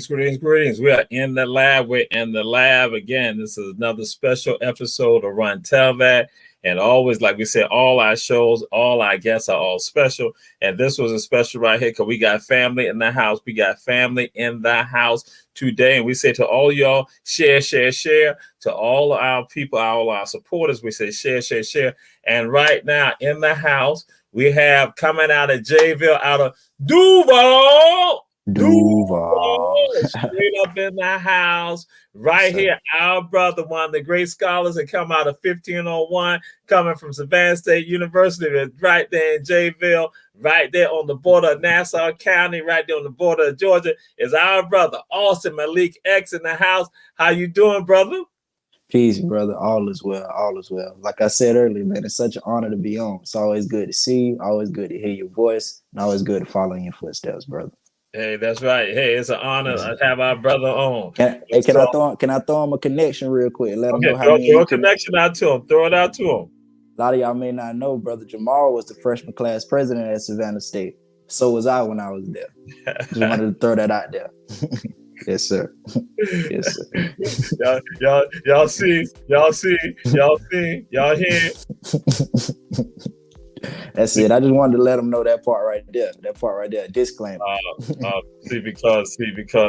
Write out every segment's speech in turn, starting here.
Greetings. We are in the lab. We're in the lab again. This is another special episode of Run Tell That. And always, like we said, all our shows, all our guests are all special. And this was a special right here because we got family in the house. We got family in the house today. And we say to all y'all, share. To all our people, all our supporters, we say share. And right now in the house, we have coming out of Jayville, out of Duval, straight up in the house, right here. Our brother, one of the great scholars that come out of 1501, coming from Savannah State University, right there in Jayville, right there on the border of Nassau County, right there on the border of Georgia, is our brother Austin Malik X in the house. How you doing, brother? Peace, brother. All is well. Like I said earlier, man, it's such an honor to be on. It's always good to see you, always good to hear your voice, and always good to follow in your footsteps, brother. Hey, that's right. Hey, it's an honor to have our brother on. Can I throw him a connection real quick? Let him know how throw a connection out to him. Throw it out to him. A lot of y'all may not know, brother Jamal was the freshman class president at Savannah State. So was I when I was there. Just wanted to throw that out there. Yes, sir. Y'all see, y'all hear. That's it. I just wanted to let them know that part right there. Disclaimer.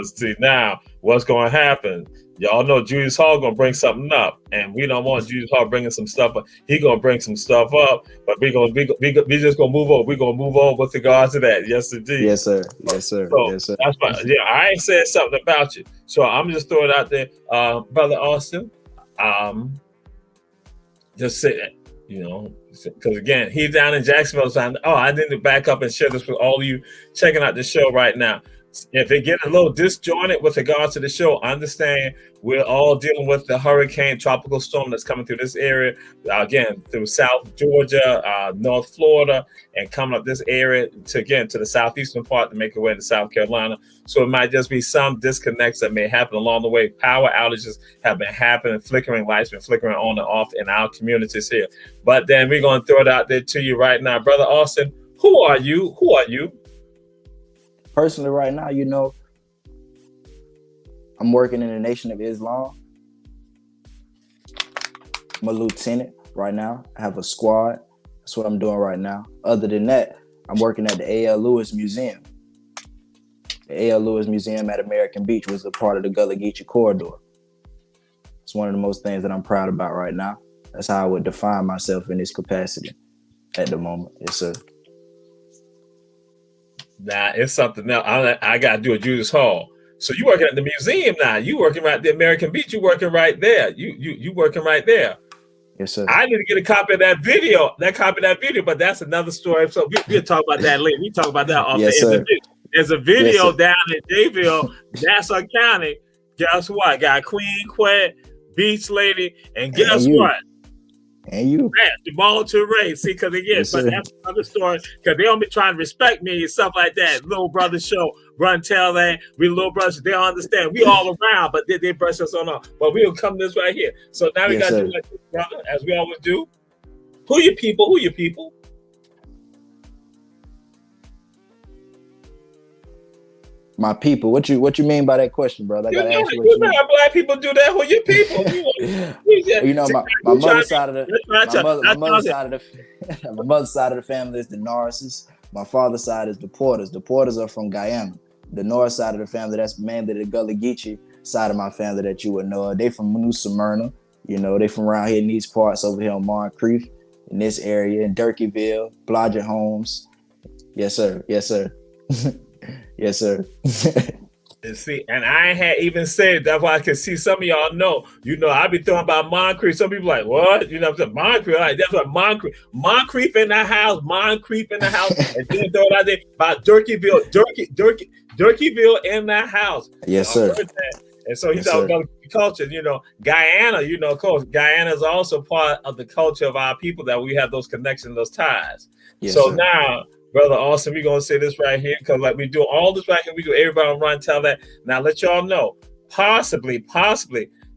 See, now what's going to happen? Y'all know Julius Hall going to bring something up, and we don't want Julius Hall bringing some stuff up. He going to bring some stuff up, but we just going to move on. We're going to move on with regards to that. Yes, indeed. Yes, sir. So that's fine. Yeah, I ain't saying something about you, so I'm just throwing it out there, brother Austin. Just say that. Because again, he's down in Jacksonville. So I need to back up and share this with all of you checking out the show right now. If it get a little disjointed with regards to the show, understand we're all dealing with the hurricane tropical storm that's coming through this area. Again, through South Georgia, North Florida, and coming up this area to the southeastern part to make it way to South Carolina. So it might just be some disconnects that may happen along the way. Power outages have been happening, flickering lights been flickering on and off in our communities here. But then we're going to throw it out there to you right now. Brother Austin, who are you? Personally, right now, I'm working in the Nation of Islam. I'm a lieutenant right now. I have a squad. That's what I'm doing right now. Other than that, I'm working at the A.L. Lewis Museum. The A.L. Lewis Museum at American Beach was a part of the Gullah Geechee corridor. It's one of the most things that I'm proud about right now. That's how I would define myself in this capacity at the moment. Yes, sir. Nah, it's something else. I got to do a Julius Hall. So you working at the museum now? You working right at the American Beach? You working right there? You working right there? Yes, sir. I need to get a copy of that video. But that's another story. So we'll talk about that later. We talk about that off There's a video down in Jayville, Nassau County. Guess what? Got Queen Quet, Beach Lady, and guess what? And you the ball to race. See, because again, but that's another story. Because they don't be trying to respect me and stuff like that. Little brother show, Run Tell That. We little brothers, they don't understand. We all around, but they brush us on off. But we'll come this right here. So now we got to do like this, brother, as we always do. Who your people? My people. What you mean by that question, brother? I gotta ask you. You know how black people do that. Who your people? My mother's side of the family is the Norrises. My father's side is the Porters. The Porters are from Guyana. the north side of the family, that's mainly the Gullah Geechee side of my family that you would know. They from New Smyrna, you know, they from around here in these parts over here on Moncrief, in this area, in Durkeeville, Blodgett Homes. Yes, sir. Yes, sir. Yes, sir. And see, and I had even said that's why I can see some of y'all know. You know, I be throwing about Moncrief. Some people like, what? You know, I'm saying Moncrief. Like that's what Moncrief in the house, Moncrief in the house, and then throw it out there about Durkeeville, Durkeeville in the house. Yes, sir. And so he's talking about culture. You know, Guyana. You know, of course, Guyana is also part of the culture of our people that we have those connections, those ties. Yes, so sir. Now. Brother Austin, we're going to say this right here because like we do all this right here, we do everybody on Run Tell That. Now let y'all know, possibly,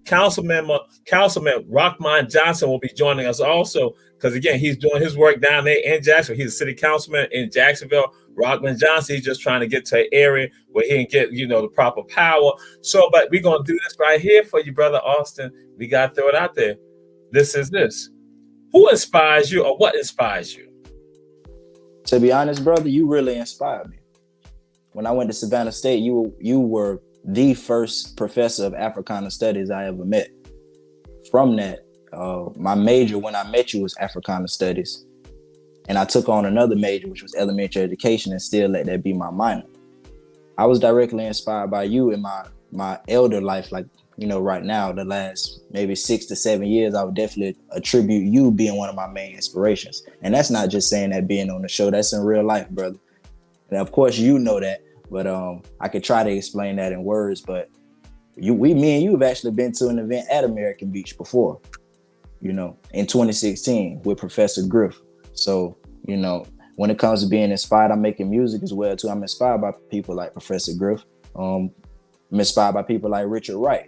Councilman Rockmont Johnson will be joining us also because again, he's doing his work down there in Jacksonville. He's a city councilman in Jacksonville. Rockmont Johnson, he's just trying to get to an area where he can get, you know, the proper power. So, but we're going to do this right here for you, Brother Austin. We got to throw it out there. This is this. Who inspires you or what inspires you? To be honest, brother, you really inspired me. When I went to Savannah State, you were the first professor of Africana Studies I ever met. From that, my major when I met you was Africana Studies. And I took on another major, which was elementary education, and still let that be my minor. I was directly inspired by you in my elder life, like, you know, right now, the last maybe 6 to 7 years, I would definitely attribute you being one of my main inspirations. And that's not just saying that being on the show, that's in real life, brother. And of course, you know that, but I could try to explain that in words, but me and you have actually been to an event at American Beach before, you know, in 2016 with Professor Griff. So, you know, when it comes to being inspired, I'm making music as well too. I'm inspired by people like Professor Griff. I'm inspired by people like Richard Wright.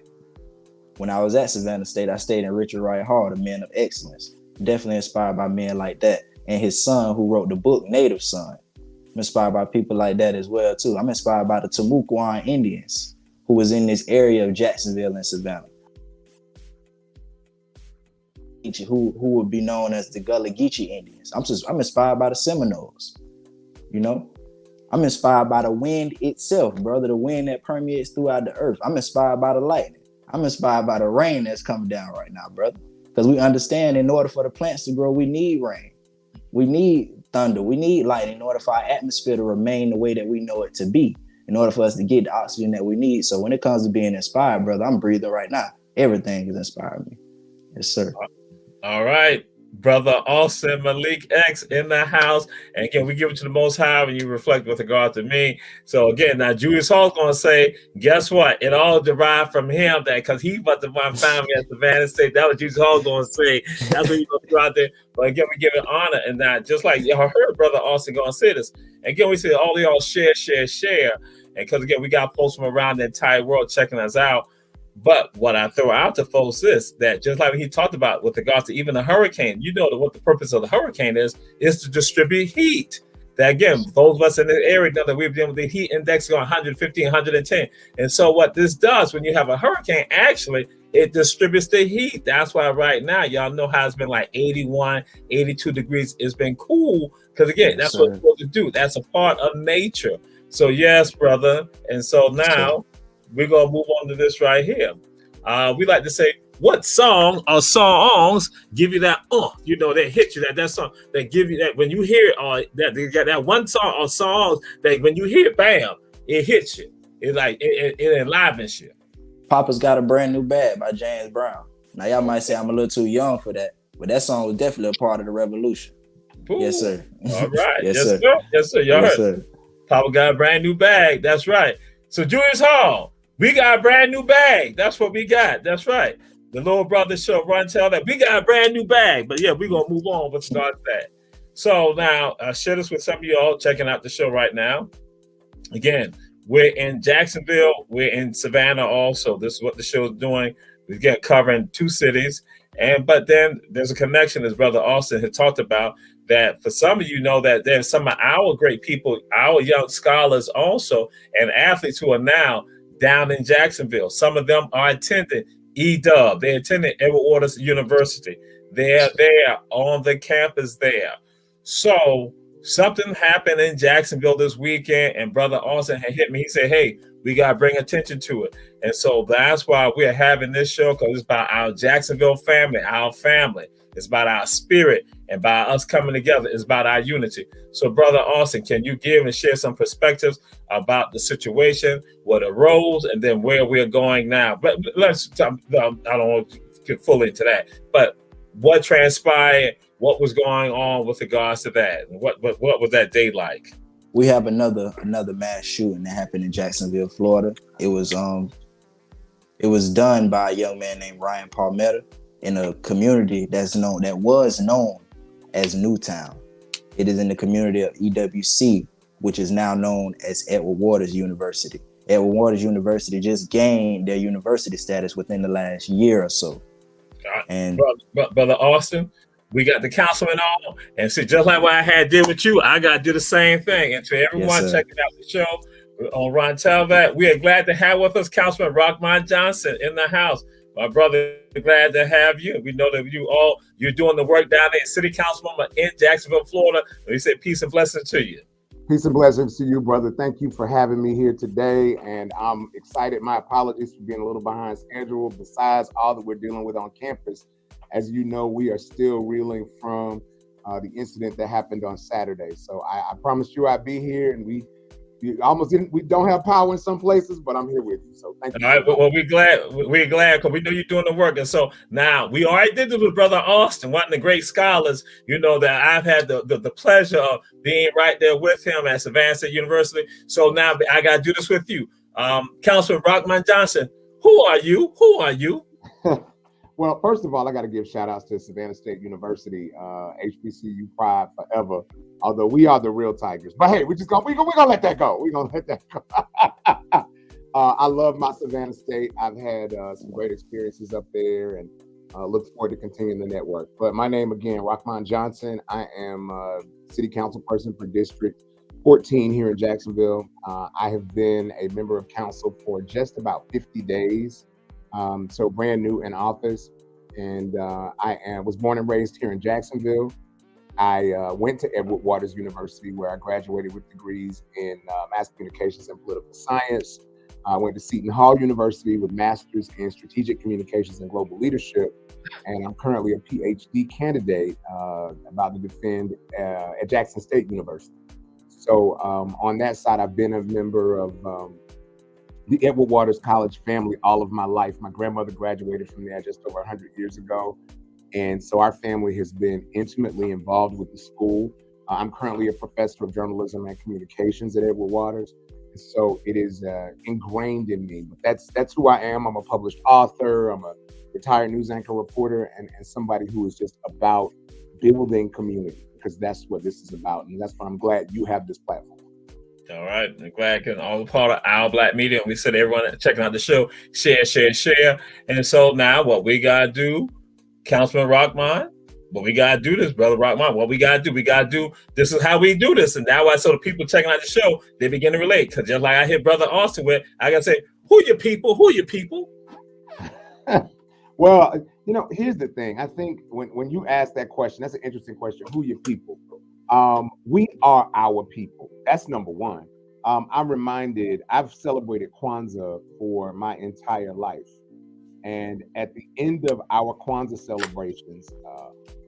When I was at Savannah State, I stayed in Richard Wright Hall, the Man of Excellence. Definitely inspired by men like that. And his son, who wrote the book, Native Son. I'm inspired by people like that as well, too. I'm inspired by the Timucuan Indians, who was in this area of Jacksonville and Savannah, who would be known as the Gullah Geechee Indians. I'm inspired by the Seminoles, you know? I'm inspired by the wind itself, brother, the wind that permeates throughout the earth. I'm inspired by the lightning. I'm inspired by the rain that's coming down right now, brother. Because we understand in order for the plants to grow, we need rain. We need thunder. We need lightning in order for our atmosphere to remain the way that we know it to be, in order for us to get the oxygen that we need. So when it comes to being inspired, brother, I'm breathing right now. Everything is inspiring me. Yes, sir. All right. Brother Austin Malik X in the house. And again, we give it to the Most High when you reflect with regard to me. So again, now Julius Hall's going to say, guess what? It all derived from him that because he was the one found me at Savannah State. That was Julius Hall going to say. That's what you're going to throw out there. But again, we give it honor and that. Just like y'all heard Brother Austin going to say this. Again, we say all y'all share. And because again, we got folks from around the entire world checking us out. But what I throw out to folks is that just like he talked about with regards to even the hurricane, you know what the purpose of the hurricane is to distribute heat. That again, those of us in the area know that we've been with the heat index going 115, 110. And so what this does when you have a hurricane, actually, it distributes the heat. That's why right now, y'all know how it's been like 81, 82 degrees. It's been cool because again, that's what it's supposed to do. That's a part of nature. So yes, brother. And so now, we're going to move on to this right here. We like to say, what song or songs give you that, you know, that hit you, that song, that give you that when you hear it, that you got that one song or songs that when you hear it, bam, it hits you. It's like, it enlivens you. Papa's Got a Brand New Bag by James Brown. Now, y'all might say I'm a little too young for that, but that song was definitely a part of the revolution. Ooh. Yes, sir. All right. yes, sir. Yes, sir. Y'all heard. Sir. Papa Got a Brand New Bag. That's right. So, Julius Hall. We got a brand new bag. That's what we got. That's right. The little brother show Run Tell That. We got a brand new bag. But yeah, we're going to move on with regard to that. So now, share this with some of y'all checking out the show right now. Again, we're in Jacksonville. We're in Savannah also. This is what the show is doing. We get covering 2 cities. But then there's a connection, as Brother Austin had talked about, that for some of you know that there's some of our great people, our young scholars also, and athletes who are now down in Jacksonville. Some of them are attending EW. They attended Edward Waters University. They're there on the campus there. So something happened in Jacksonville this weekend, and Brother Austin had hit me. He said, "Hey, we got to bring attention to it." And so that's why we're having this show, because it's about our Jacksonville family, our family. It's about our spirit, and by us coming together, it's about our unity. So, Brother Austin, can you give and share some perspectives about the situation, what arose, and then where we're going now? But let's talk, I don't want to get fully into that, but what transpired, what was going on with regards to that, and what was that day like? We have another mass shooting that happened in Jacksonville, Florida. It was done by a young man named Ryan Palmetto in a community that was known as Newtown. It is in the community of EWC, which is now known as Edward Waters University. Edward Waters University just gained their university status within the last year or so. And Brother Austin, we got the councilman on, and see, just like what I did with you, I got to do the same thing. And to everyone checking out the show on Ron Telvat, we are glad to have with us Councilman Rockman Johnson in the house. My brother, glad to have you. We know that you're doing the work down there, City Councilwoman in Jacksonville, Florida. We say peace and blessings to you. Peace and blessings to you, brother. Thank you for having me here today, and I'm excited. My apologies for being a little behind schedule. Besides all that we're dealing with on campus, as you know, we are still reeling from the incident that happened on Saturday. So I promised you I'd be here, and we don't have power in some places, but I'm here with you. So thank you. All right. Well, we're glad because we know you're doing the work. And so now we already did this with Brother Austin, one of the great scholars, that I've had the pleasure of being right there with him at Savannah State University. So now I got to do this with you. Councilman Rockman Johnson, who are you? Well, first of all, I got to give shout outs to Savannah State University, HBCU pride forever. Although we are the real Tigers, but hey, we're gonna let that go. We're gonna let that go. I love my Savannah State. I've had some great experiences up there, and look forward to continuing the network. But my name again, Rockman Johnson. I am City Council person for District 14 here in Jacksonville. I have been a member of council for just about 50 days. So brand new in office, and I was born and raised here in Jacksonville. I went to Edward Waters University, where I graduated with degrees in mass communications and political science. I went to Seton Hall University with masters in strategic communications and global leadership, and I'm currently a PhD candidate about to defend at Jackson State University. So on that side, I've been a member of the Edward Waters College family all of my life. My grandmother graduated from there just over 100 years ago. And so our family has been intimately involved with the school. I'm currently a professor of journalism and communications at Edward Waters. And so it is ingrained in me. But that's who I am. I'm a published author. I'm a retired news anchor reporter, and somebody who is just about building community, because that's what this is about. And that's why I'm glad you have this platform. All right. I'm glad because all part of Our Black Media. We said everyone checking out the show, share. And so now what we got to do, Councilman Rockman, what we got to do this, Brother Rockman, what we got to do, this is how we do this. And now I saw the people checking out the show, they begin to relate. Because just like I hit Brother Austin with, I got to say, who are your people? Well, here's the thing. I think when you ask that question, that's an interesting question. Who are your people? We are our people. That's number one. I'm reminded, I've celebrated Kwanzaa for my entire life. And at the end of our Kwanzaa celebrations,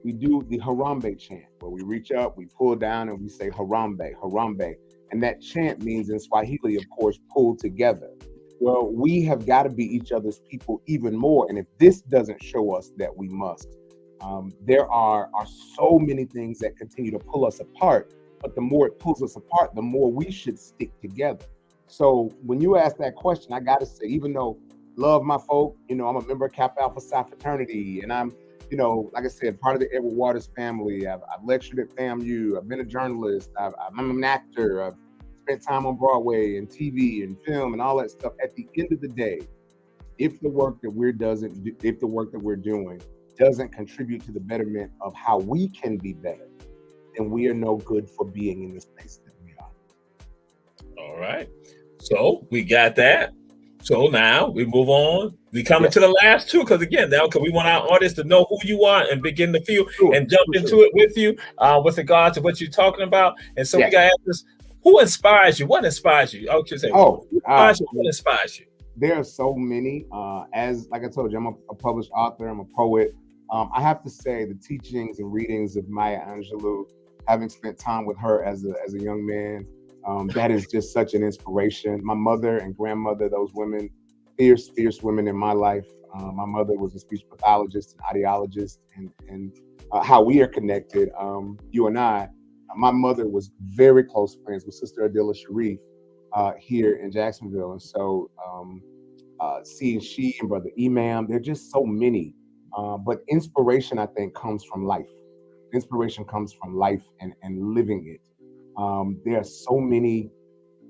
we do the Harambe chant, where we reach up, we pull down, and we say Harambe, Harambe. And that chant means in Swahili, of course, pull together. Well, we have got to be each other's people even more. And if this doesn't show us that we must, there are so many things that continue to pull us apart, but the more it pulls us apart, the more we should stick together. So when you ask that question, I got to say, even though love my folk, I'm a member of Kappa Alpha Psi fraternity, and I'm, like I said, part of the Edward Waters family. I've lectured at FAMU. I've been a journalist. I'm an actor. I've spent time on Broadway and TV and film and all that stuff. At the end of the day, if the work that we're doing doesn't contribute to the betterment of how we can be better, then we are no good for being in the space that we are. All right. So we got that. So now we move on. We coming to the last two because again, now because we want our audience to know who you are and begin to feel and jump into it with you with regard to what you're talking about. And so we got to ask this: who inspires you? What inspires you? I should say, who inspires you? What inspires you? There are so many. As like I told you, I'm a published author. I'm a poet. I have to say the teachings and readings of Maya Angelou, having spent time with her as a young man, that is just such an inspiration. My mother and grandmother, those women, fierce women in my life. My mother was a speech pathologist and audiologist, and how we are connected, you and I. My mother was very close friends with Sister Adila Sharif here in Jacksonville, and so seeing she and Brother Imam, there are just so many. But inspiration, I think, comes from life. Inspiration comes from life and living it. There are so many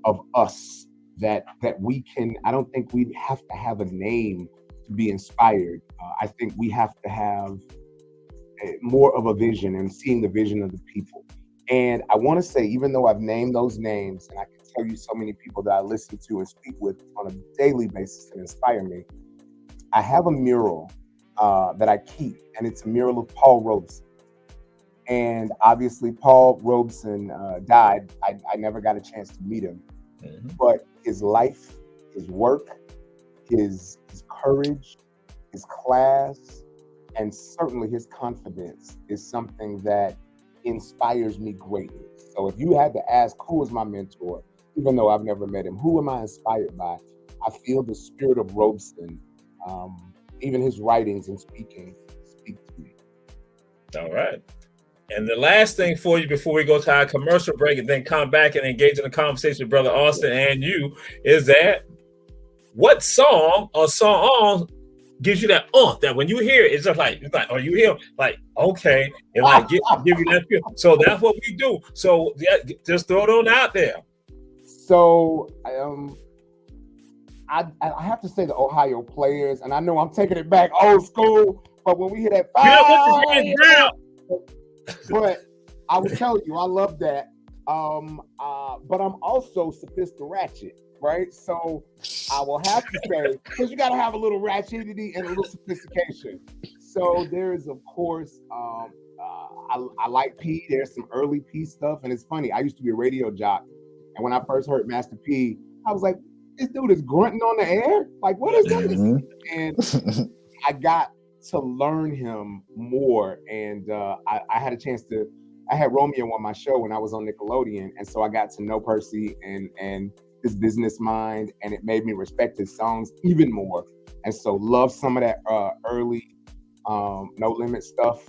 of us that we can. I don't think we have to have a name to be inspired. I think we have to have more of a vision and seeing the vision of the people. And I want to say, even though I've named those names, and I can tell you so many people that I listen to and speak with on a daily basis that inspire me, I have a mural that I keep, and it's a mural of Paul Robeson. And obviously, Paul Robeson died. I never got a chance to meet him, but his life, his work, his courage, his class, and certainly his confidence is something that inspires me greatly. So if you had to ask who is my mentor, even though I've never met him, who am I inspired by? I feel the spirit of Robeson, even his writings and speaking speak to me. All right. And the last thing for you before we go to our commercial break and then come back and engage in a conversation with Brother Austin and you is that what song or song gives you that that when you hear it, it's like oh, you hear like okay, it like give you that feel. So that's what we do. So yeah, just throw it on out there. So I have to say the Ohio Players, and I know I'm taking it back old school, but when we hear that but I will tell you, I love that. But I'm also sophisticated, right? So I will have to say, because you got to have a little ratchetity and a little sophistication. So there is, of course, I like P. There's some early P stuff, and it's funny. I used to be a radio jock, and when I first heard Master P, I was like, this dude is grunting on the air? Like, what is this? And I got to learn him more, and I had a chance to. I had Romeo on my show when I was on Nickelodeon, and so I got to know Percy and his business mind, and it made me respect his songs even more. And so love some of that early No Limit stuff.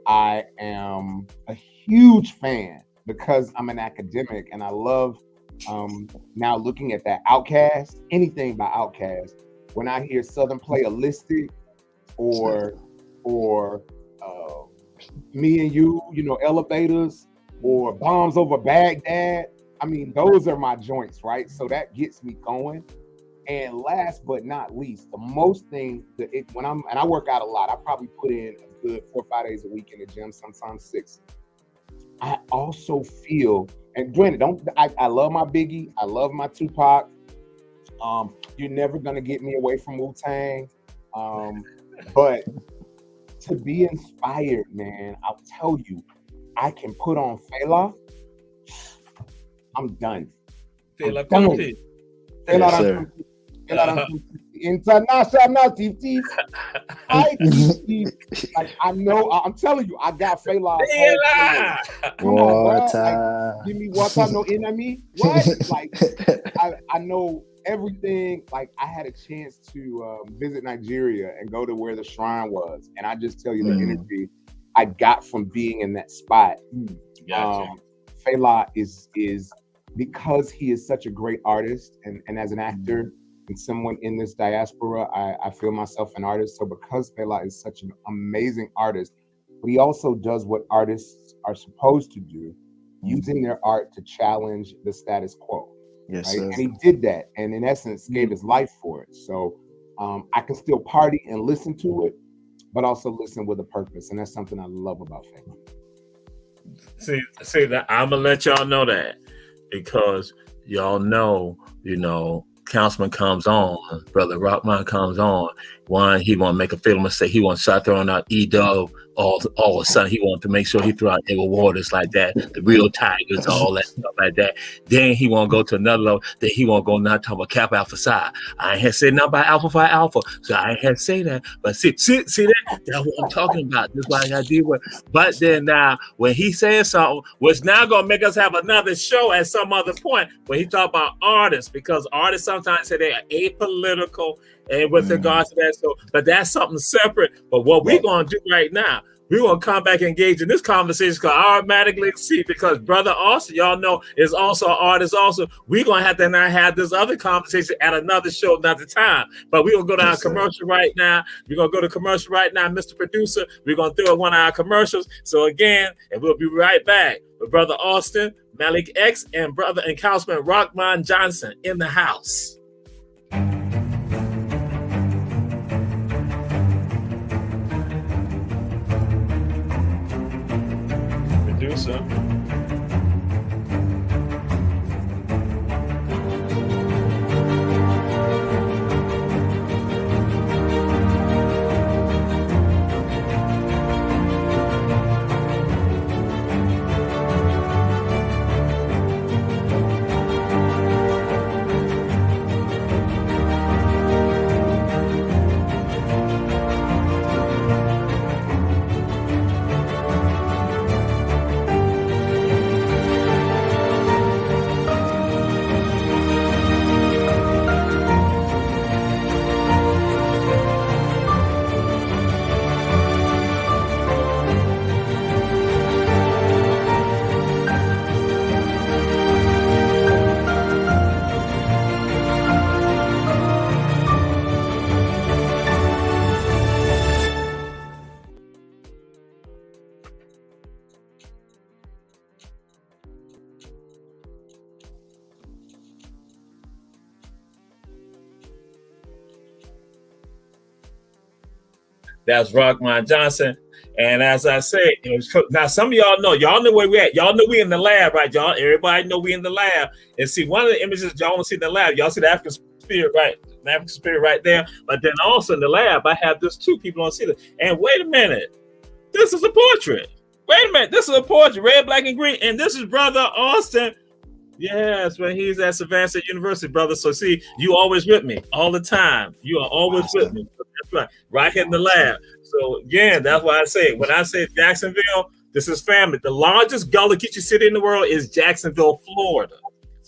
I am a huge fan because I'm an academic, and I love now looking at that Outkast, anything by Outkast. When I hear Southern Playalistic or Me and You, Elevators, or Bombs Over Baghdad. I mean, those are my joints, right? So that gets me going. And last but not least, the most thing that I work out a lot, I probably put in a good 4 or 5 days a week in the gym, sometimes 6. I also feel, and granted, I love my Biggie, I love my Tupac. You're never gonna get me away from Wu-Tang. But to be inspired, man, I'll tell you, I can put on Fela. I'm done. Fela Kuti. International TV. Like I know, I'm telling you, I got Fela. Come on, bro. Like, give me water, no enemy. What? Like I know everything. Like I had a chance to visit Nigeria and go to where the shrine was, and I just tell you the energy I got from being in that spot. Fela is because he is such a great artist, and as an actor and someone in this diaspora, I feel myself an artist. So because Fela is such an amazing artist, but he also does what artists are supposed to do, using their art to challenge the status quo. Yes, right? sir. And he did that, and in essence, gave his life for it. So I can still party and listen to it, but also listen with a purpose, and that's something I love about Fela. See that I'm gonna let y'all know that because y'all know, Councilman comes on, Brother Rockman comes on. One, he want to make a fatal mistake. He want to start throwing out E-Dub. All of a sudden, he want to make sure he throw out Edward Waters like that, the real Tigers, all that stuff like that. Then he want to go to another level. Then he want to go now talk about Kappa Alpha Psi. I ain't had to say nothing about Alpha Phi Alpha, so I ain't had to say that. But see that? That's what I'm talking about. That's why I got to deal with. But then now, when he says something, which now going to make us have another show at some other point, when he talk about artists, because artists sometimes say they are apolitical and with regards to that. So, but that's something separate. But what we're going to do right now, we're going to come back and engage in this conversation because I automatically see, because Brother Austin, y'all know, is also an artist also. We're going to have to now have this other conversation at another show, another time. But we're going to go down commercial right now. We're going to go to commercial right now, Mr. Producer. We're going to throw one of our commercials. So again, and we'll be right back with Brother Austin, Malik X, and Brother and Councilman Rockman Johnson in the house. Producer. That's Rockman Johnson. And as I said, now some of y'all know where we at. Y'all know we in the lab, right? Y'all, everybody know we in the lab. And see, one of the images y'all want to see in the lab, y'all see the African spirit, right? The African spirit right there. But then also in the lab, I have this too. People don't see this. And wait a minute, this is a portrait. Wait a minute, this is a portrait, red, black, and green. And this is Brother Austin. Yes, when he's at Savannah State University, brother. So see, you always with me all the time. You are always with me. That's right. Right here in the lab. So again, that's why I say, when I say Jacksonville, this is family. The largest Gullah Geechee city in the world is Jacksonville, Florida.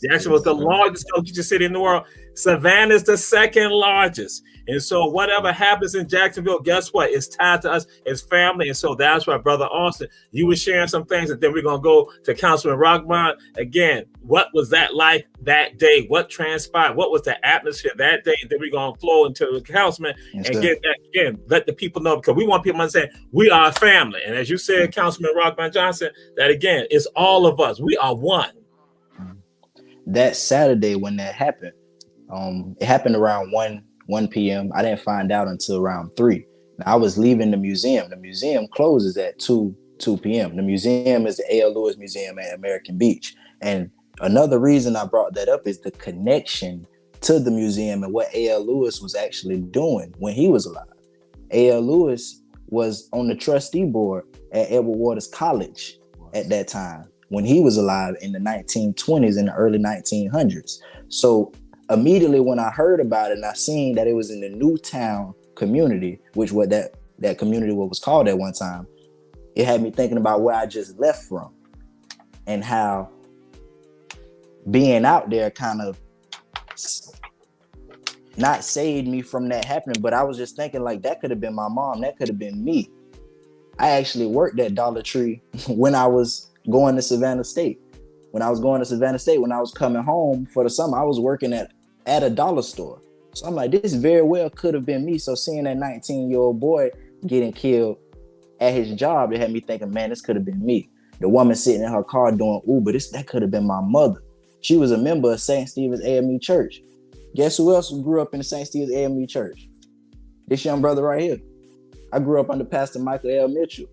Jacksonville is the largest Gullah Geechee city in the world. Savannah is the second largest. And so whatever happens in Jacksonville, guess what? It's tied to us. It's family. And so that's why, Brother Austin, you were sharing some things, and then we're going to go to Councilman Rockman. Again, what was that like that day? What transpired? What was the atmosphere that day? And then we're going to flow into the Councilman and get that, again, let the people know, because we want people to understand we are a family. And as you said, Councilman Rockman Johnson, that again, it's all of us. We are one. That Saturday when that happened, it happened around 1 p.m. I didn't find out until around 3. Now, I was leaving the museum. The museum closes at 2 p.m. The museum is the A.L. Lewis Museum at American Beach. And another reason I brought that up is the connection to the museum and what A.L. Lewis was actually doing when he was alive. A.L. Lewis was on the trustee board at Edward Waters College at that time when he was alive in the 1920s and the early 1900s. So immediately when I heard about it and I seen that it was in the Newtown community, which what that community what was called at one time, it had me thinking about where I just left from and how being out there kind of not saved me from that happening. But I was just thinking, like, that could have been my mom. That could have been me. I actually worked at Dollar Tree when I was going to Savannah State. When I was going to Savannah State, when I was coming home for the summer, I was working at a dollar store. So I'm like, this very well could have been me. So seeing that 19-year-old boy getting killed at his job, it had me thinking, man, this could have been me. The woman sitting in her car doing Uber, that could have been my mother. She was a member of St. Stephen's AME Church. Guess who else grew up in the St. Stephen's AME Church? This young brother right here. I grew up under Pastor Michael L. Mitchell.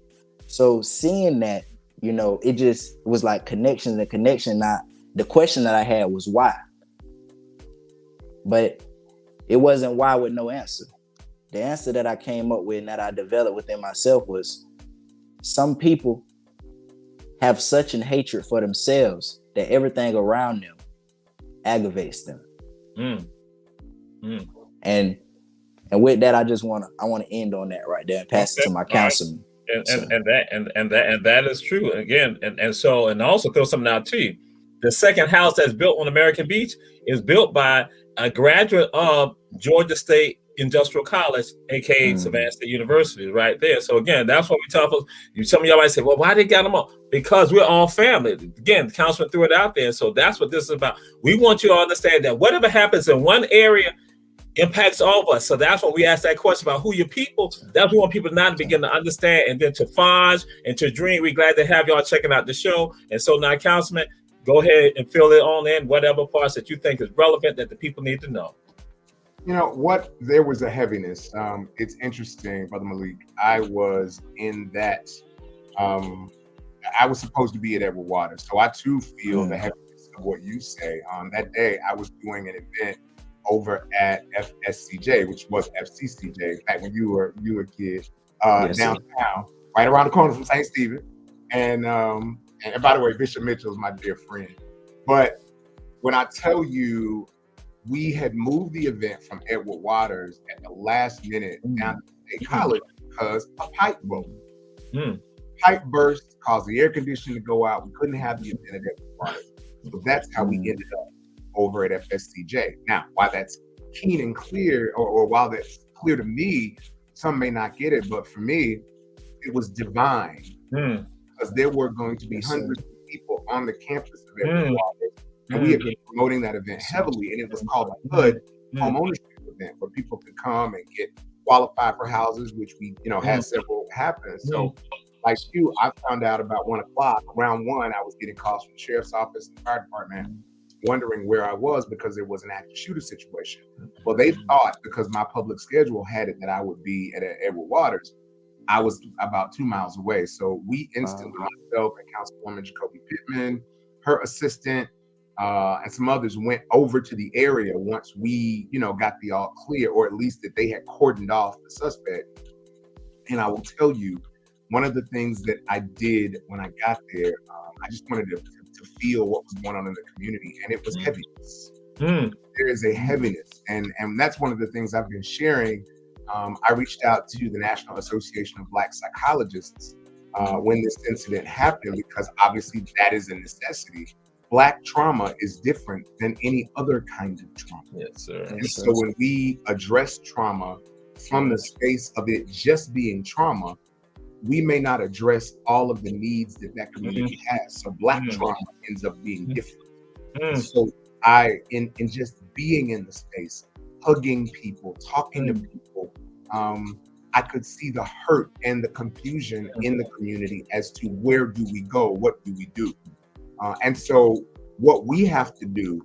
So seeing that, you know, it just was like connections and connection. Not the question that I had was why. But it wasn't why with no answer. The answer that I came up with and that I developed within myself was some people have such an hatred for themselves that everything around them aggravates them. And with that, I want to end on that right there and pass it to my councilman. And that is true. Again, and also throw something out to you. The second house that's built on American Beach is built by a graduate of Georgia State Industrial College, aka Savannah State University, right there. So again, that's what we tell folks. Some of y'all might say, well, why they got them all? Because we're all family. Again, the councilman threw it out there. So that's what this is about. We want you to understand that whatever happens in one area impacts all of us. So that's when we ask that question about who your people. That's what we want people now to begin to understand. And then to Faj and to Dream, we're glad to have y'all checking out the show. And so now, councilman, go ahead and fill it on in whatever parts that you think is relevant that the people need to know. You know what? There was a heaviness. It's interesting, Brother Malik. I was in that. I was supposed to be at Edward Waters, so I too feel the heaviness of what you say. That day, I was doing an event over at FSCJ, which was FCCJ, back when you were a kid, downtown, right around the corner from St. Stephen. And by the way, Bishop Mitchell is my dear friend. But when I tell you, we had moved the event from Edward Waters at the last minute down to State College because a pipe broke. Pipe burst, caused the air conditioning to go out. We couldn't have the event at Edward Waters. So that's how we ended up over at FSCJ. Now, while that's keen and clear, or while that's clear to me, some may not get it, but for me, it was divine. Because there were going to be hundreds of people on the campus of Edward Waters. And we had been promoting that event heavily, and it was called a HUD home ownership event where people could come and get qualified for houses, which we, had several happen. So, like you, I found out about 1 o'clock. Around 1, I was getting calls from the sheriff's office and the fire department, wondering where I was because there was an active shooter situation. Well, they thought because my public schedule had it that I would be at Edward Waters. I was about 2 miles away. So we instantly, myself and Councilwoman Jacoby Pittman, her assistant, and some others went over to the area once we, got the all clear, or at least that they had cordoned off the suspect. And I will tell you, one of the things that I did when I got there, I just wanted to feel what was going on in the community, and it was heaviness. There is a heaviness, and that's one of the things I've been sharing. I reached out to the National Association of Black Psychologists when this incident happened, because obviously that is a necessity. Black trauma is different than any other kind of trauma. Yes, sir. And so when we address trauma from the space of it just being trauma, we may not address all of the needs that community has. So Black trauma ends up being different. So in just being in the space, hugging people, talking to people, I could see the hurt and the confusion in the community as to where do we go, what do we do? And so what we have to do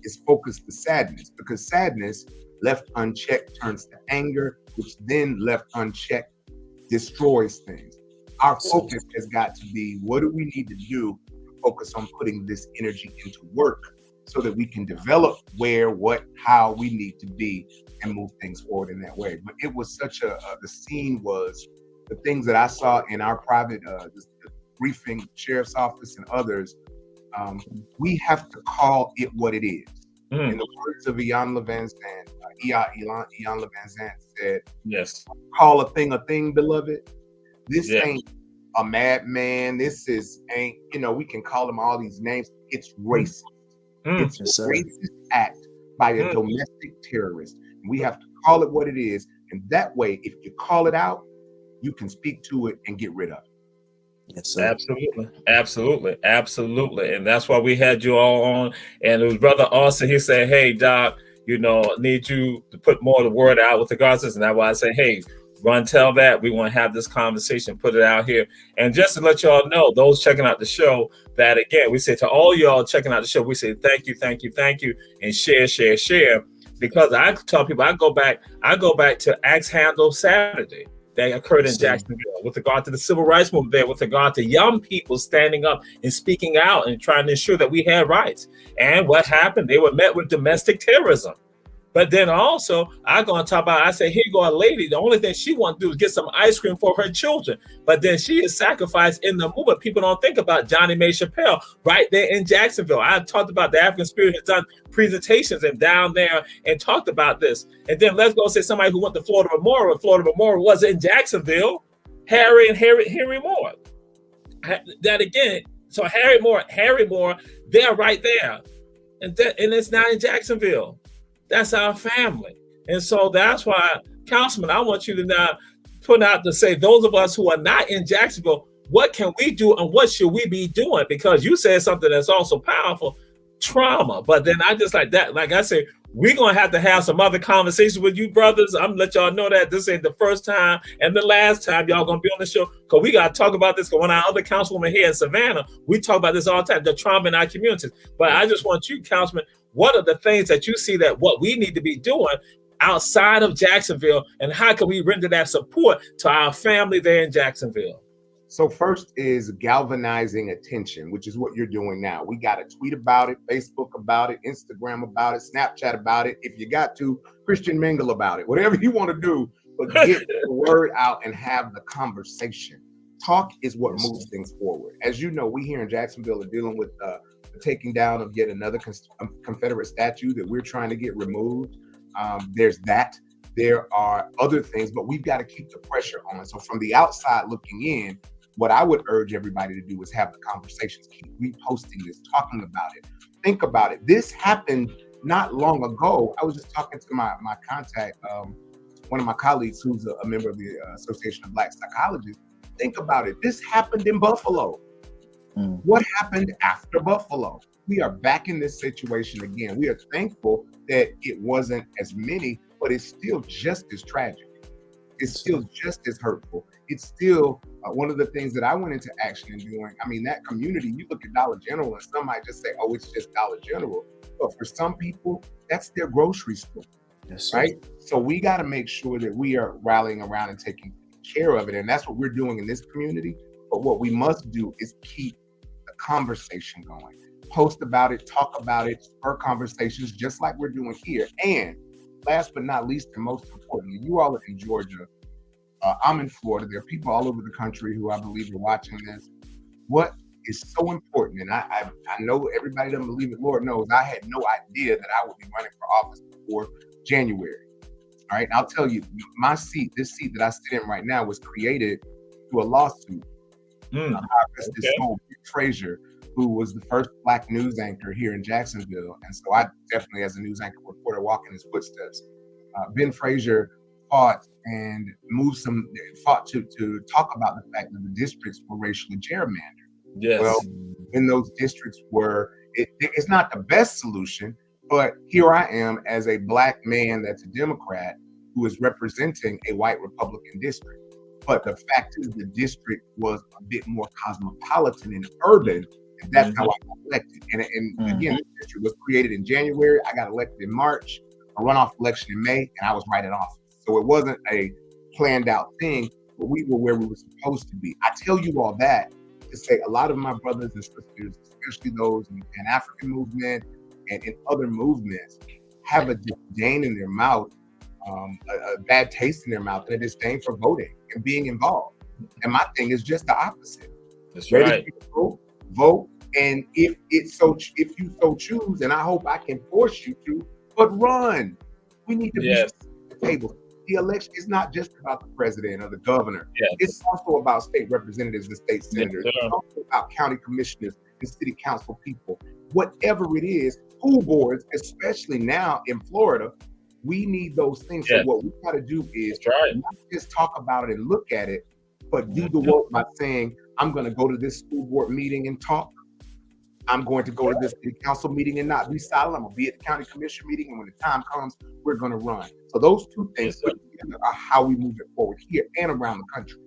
is focus the sadness, because sadness left unchecked turns to anger, which then left unchecked destroys things. Our focus has got to be, what do we need to do to focus on putting this energy into work so that we can develop where, what, how we need to be and move things forward in that way. But it was such the scene was, the things that I saw in our private the briefing, sheriff's office and others, we have to call it what it is. In the words of Ian Levan Zant, Ian Levan Zant said, yes, call a thing, beloved. This ain't a madman. This ain't, we can call them all these names. It's racist. It's a racist act by a domestic terrorist. We have to call it what it is. And that way, if you call it out, you can speak to it and get rid of it. Yes, sir. Absolutely. And that's why we had you all on. And it was Brother Austin. He said, hey, Doc, need you to put more of the word out with regards to this. And that's why I say, hey, run, tell that. We want to have this conversation, put it out here. And just to let y'all know, those checking out the show, that again, we say to all y'all checking out the show, we say thank you, and share. Because I tell people, I go back to Axe Handle Saturday that occurred in Jacksonville with regard to the civil rights movement there, with regard to young people standing up and speaking out and trying to ensure that we had rights. And what happened? They were met with domestic terrorism. But then also, I'm going to talk about, I say, here you go, a lady. The only thing she wants to do is get some ice cream for her children. But then she is sacrificed in the movement. People don't think about Johnny May Chappelle right there in Jacksonville. I talked about the African Spirit has done presentations and down there and talked about this. And then let's go say somebody who went to Florida Memorial. Florida Memorial was in Jacksonville. Henry Moore. That again, so Harry Moore, they're right there. And it's not in Jacksonville. That's our family. And so that's why, Councilman, I want you to now put out to say, those of us who are not in Jacksonville, what can we do and what should we be doing? Because you said something that's also powerful, trauma. But then I just like that, like I said, we're going to have some other conversations with you, brothers. I'm going to let y'all know that this ain't the first time and the last time y'all going to be on the show, because we got to talk about this. Because when our other councilwoman here in Savannah, we talk about this all the time, the trauma in our communities. But I just want you, Councilman, what are the things that you see that what we need to be doing outside of Jacksonville, and how can we render that support to our family there in Jacksonville? So first is galvanizing attention, which is what you're doing now. We got to tweet about it, Facebook about it, Instagram about it, Snapchat about it. If you got to, Christian Mingle about it, whatever you want to do, but get the word out and have the conversation. Talk is what moves things forward. As you know, we here in Jacksonville are dealing with the taking down of yet another Confederate statue that we're trying to get removed. There's that. There are other things, but we've got to keep the pressure on. So from the outside looking in, what I would urge everybody to do is have the conversations, keep reposting this, talking about it, think about it. This happened not long ago. I was just talking to my contact, one of my colleagues who's a member of the Association of Black Psychologists. Think about it. This happened in Buffalo. What happened after Buffalo? We are back in this situation again. We are thankful that it wasn't as many, but it's still just as tragic. It's still just as hurtful. It's still one of the things that I went into action in doing. I mean, that community, you look at Dollar General and some might just say, oh, it's just Dollar General. But for some people, that's their grocery store, right? So we got to make sure that we are rallying around and taking care of it. And that's what we're doing in this community. But what we must do is keep the conversation going. Post about it, talk about it, spur conversations, just like we're doing here. And last but not least, and most importantly, you all are in Georgia. I'm in Florida. There are people all over the country who I believe are watching this. What is so important, and I know everybody doesn't believe it, Lord knows, I had no idea that I would be running for office before January. All right, and I'll tell you, my seat, this seat that I sit in right now, was created through a lawsuit. This whole Frazier, who was the first Black news anchor here in Jacksonville. And so I definitely, as a news anchor reporter, walk in his footsteps. Ben Frazier fought to talk about the fact that the districts were racially gerrymandered. Yes. Well, when those districts were, it's not the best solution, but here I am as a Black man that's a Democrat who is representing a white Republican district. But the fact is the district was a bit more cosmopolitan and urban, and that's how I got elected. And again, this district was created in January. I got elected in March, a runoff election in May, and I was right in office. So it wasn't a planned out thing, but we were where we were supposed to be. I tell you all that to say a lot of my brothers and sisters, especially those in the African movement and in other movements, have a disdain in their mouth, a bad taste in their mouth, and a disdain for voting and being involved. And my thing is just the opposite. That's right. Vote, and if you so choose, and I hope I can force you to, but run. We need to be at the table. The election is not just about the president or the governor. Yes. It's also about state representatives and state senators. Yes, it's also about county commissioners and city council people. Whatever it is, school boards, especially now in Florida, we need those things. Yes. So what we got to do is not just talk about it and look at it, but do the work by saying, I'm going to go to this school board meeting and talk. I'm going to go to this city council meeting and not be silent. I'm going to be at the county commission meeting, and when the time comes, we're going to run. So those two things put together are how we move it forward here and around the country.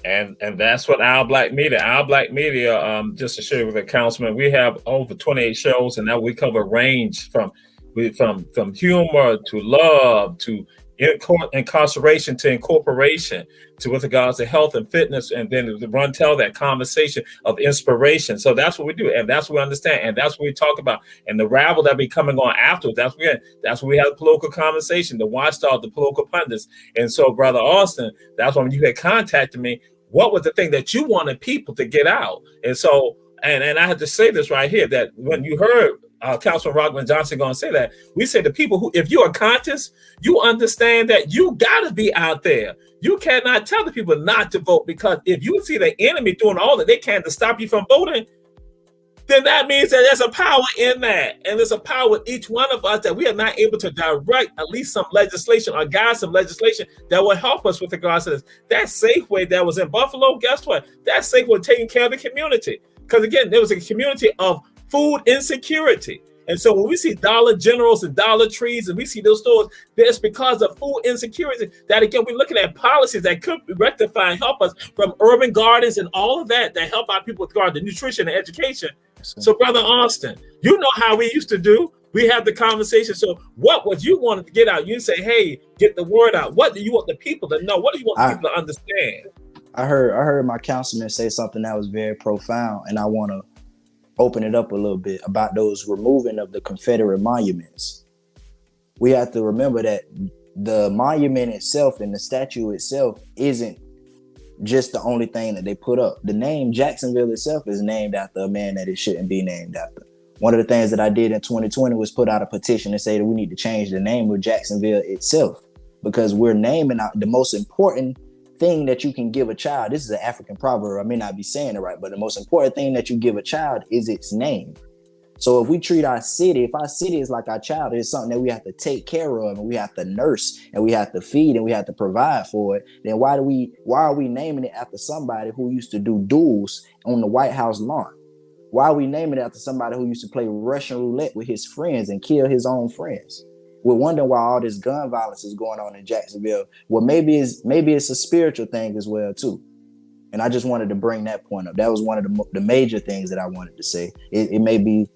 And that's what Our Black Media, just to share with the councilman, we have over 28 shows, and now we cover range from humor to love to incarceration to incorporation to with regards to health and fitness, and then to run tell that conversation of inspiration. So that's what we do, and that's what we understand, and that's what we talk about. And the rabble that be coming on afterwards, that's when we have the political conversation, the watchdog, the political pundits. And so, Brother Austin, that's when you had contacted me. What was the thing that you wanted people to get out? And so, and I had to say this right here, that when you heard Councilman Rockman Johnson going to say that, we say to people who, if you are conscious, you understand that you got to be out there. You cannot tell the people not to vote, because if you see the enemy doing all that they can to stop you from voting, then that means that there's a power in that. And there's a power with each one of us that we are not able to direct at least some legislation or guide some legislation that will help us with regards to this. That Safeway that was in Buffalo, guess what? That Safeway was taking care of the community. Because again, there was a community of food insecurity. And so when we see Dollar Generals and Dollar Trees and we see those stores, that's because of food insecurity. That again, we're looking at policies that could rectify and help us, from urban gardens and all of that help our people with regard to nutrition and education. So Brother Austin, you know how we used to do. We have the conversation. So what was you wanted to get out? You say, hey, get the word out. What do you want the people to know? What do you want people to understand? I heard my councilman say something that was very profound, and I want to open it up a little bit about those removing of the Confederate monuments. We have to remember that the monument itself and the statue itself isn't just the only thing that they put up. The name Jacksonville itself is named after a man that it shouldn't be named after. One of the things that I did in 2020 was put out a petition and say that we need to change the name of Jacksonville itself, because we're naming out the most important thing that you can give a child. This is an African proverb. I may not be saying it right, but the most important thing that you give a child is its name. So if we treat our city, if our city is like our child, it's something that we have to take care of, and we have to nurse, and we have to feed, and we have to provide for it, then why are we naming it after somebody who used to do duels on the White House lawn? Why are we naming it after somebody who used to play Russian roulette with his friends and kill his own friends? We're wondering why all this gun violence is going on in Jacksonville. Well, maybe it's a spiritual thing as well too. And I just wanted to bring that point up. That was one of the major things that I wanted to say. It may be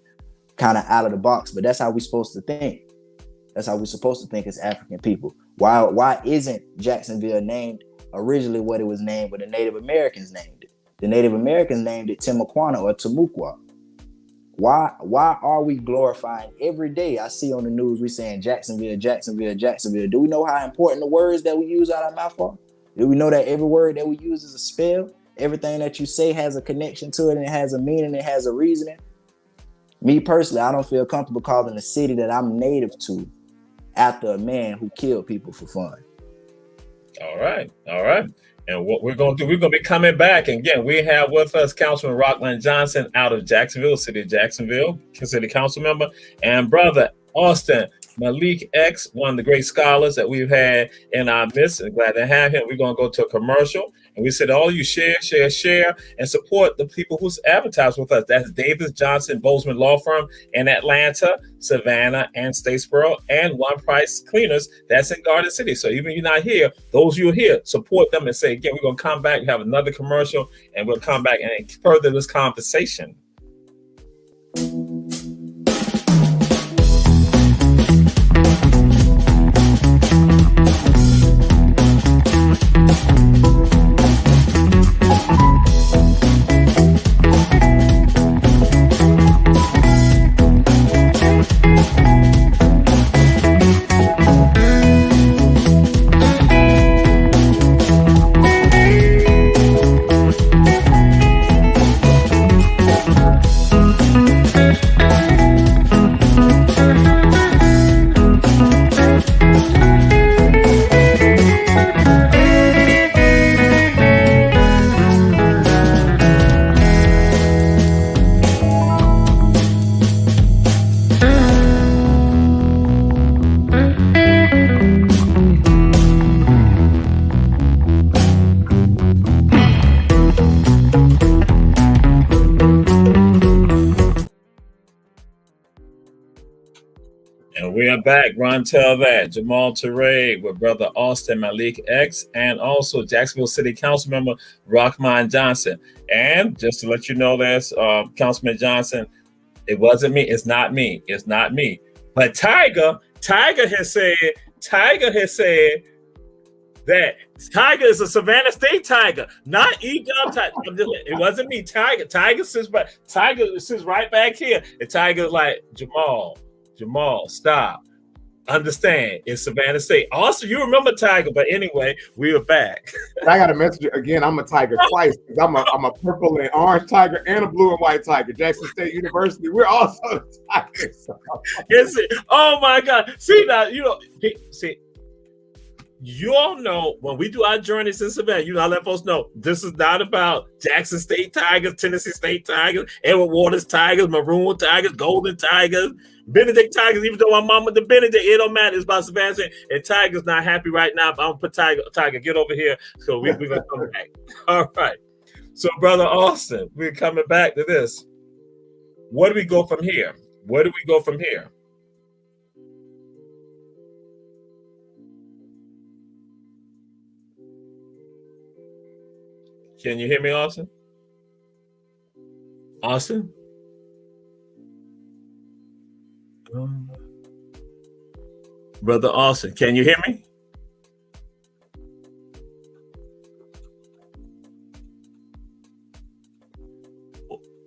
kind of out of the box, but that's how we're supposed to think. That's how we're supposed to think as African people. Why isn't Jacksonville named originally what it was named, but the Native Americans named it? The Native Americans named it Timuquana or Timuqua. Why are we glorifying every day? I see on the news we saying Jacksonville, Jacksonville, Jacksonville. Do we know how important the words that we use out our mouth are? Do we know that every word that we use is a spell? Everything that you say has a connection to it, and it has a meaning, it has a reasoning. Me personally, I don't feel comfortable calling the city that I'm native to after a man who killed people for fun. All right. And what we're going to do, we're going to be coming back. And again, we have with us Councilman Rockland Johnson out of Jacksonville, City of Jacksonville, City Council member, and Brother Austin Malik X, one of the great scholars that we've had in our midst. And glad to have him. We're going to go to a commercial. And we said, all you share, and support the people who's advertised with us. That's Davis Johnson Bozeman Law Firm in Atlanta, Savannah, and Statesboro, and One Price Cleaners. That's in Garden City. So even if you're not here, those you are here, support them and say, again, we're going to come back, have another commercial, and we'll come back and further this conversation. We are back. Run Tell That. Jamal Teray with Brother Austin Malik X, and also Jacksonville City Council member Rockman Johnson. And just to let you know this, Councilman Johnson, it wasn't me. It's not me. But Tiger has said Tiger has said that Tiger is a Savannah State Tiger, not E-Dub Tiger. It wasn't me. Tiger sits right back here, and Tiger's like, Jamal, stop. Understand, it's Savannah State. Also, you remember Tiger, but anyway, we are back. I got a message again. I'm a Tiger twice because I'm a purple and orange Tiger and a blue and white Tiger. Jackson State University. We're also Tigers. Oh my God! See now, you all know when we do our journeys in Savannah, I let folks know this is not about Jackson State Tigers, Tennessee State Tigers, Edward Waters Tigers, Maroon Tigers, Golden Tigers, Benedict Tigers. Even though my mama the Benedict, it don't matter. It's about Savannah State. And Tiger's not happy right now, but I'm gonna put Tiger, get over here. So we're gonna come back. All right. So, Brother Austin, we're coming back to this. Where do we go from here? Can you hear me, Austin? Austin? Brother Austin, can you hear me?